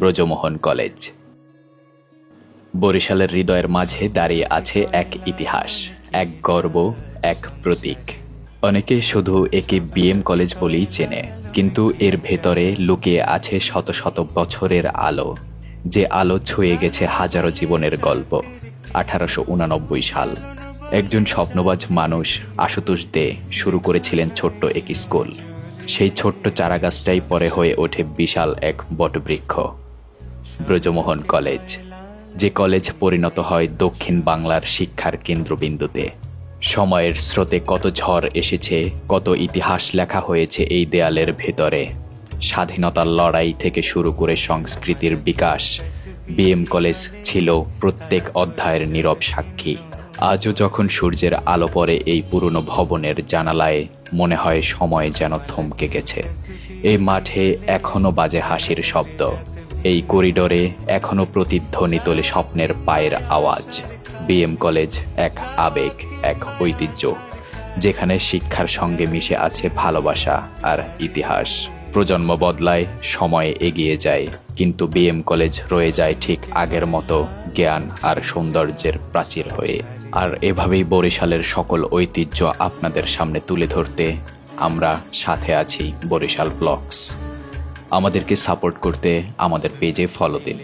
Brajamohan college. বরিশালের হৃদয়ের মাঝে দাঁড়িয়ে আছে এক ইতিহাস, এক গর্ব, এক প্রতীক। অনেকে শুধু একে বিএম কলেজ বলেই চেনে, কিন্তু এর ভেতরে লুকিয়ে আছে শত শত বছরের আলো, যে আলো ছুঁয়ে গেছে হাজারো জীবনের গল্প। 1889 সাল, একজন স্বপ্নবাজ মানুষ আশুতোষ দে শুরু করেছিলেন ছোট্ট এক স্কুল। সেই ছোট্ট চারাগাছটাই পরে হয়ে ওঠে বিশাল এক বটবৃক্ষ, ব্রজমোহন কলেজ। যে কলেজ পরিণত হয় দক্ষিণ বাংলার শিক্ষার কেন্দ্রবিন্দুতে। সময়ের স্রোতে কত ঝড় এসেছে, কত ইতিহাস লেখা হয়েছে এই দেয়ালের ভেতরে। স্বাধীনতার লড়াই থেকে শুরু করে সংস্কৃতির বিকাশ, বিএম কলেজ ছিল প্রত্যেক অধ্যায়ের নীরব সাক্ষী। আজও যখন সূর্যের আলো পড়ে এই পুরনো ভবনের জানালায়, মনে হয় সময় যেন থমকে গেছে। এই মাঠে এখনো বাজে হাসির শব্দ, এই করিডোরে এখনো প্রতিধ্বনি তোলে স্বপ্নের পায়ের আওয়াজ। বিএম কলেজ এক আবেগ, এক ঐতিহ্য, যেখানে শিক্ষার সঙ্গে মিশে আছে ভালোবাসা আর ইতিহাস। প্রজন্ম বদলায়, সময় এগিয়ে যায়, কিন্তু বিএম কলেজ রয়ে যায় ঠিক আগের মতো, জ্ঞান আর সৌন্দর্যের প্রাচীর হয়ে। আর এভাবেই বরিশালের সকল ঐতিহ্য আপনাদের সামনে তুলে ধরতে আমরা সাথে আছি বরিশাল ব্লগস। আমাদেরকে সাপোর্ট করতে আমাদের পেজে ফলো দিন।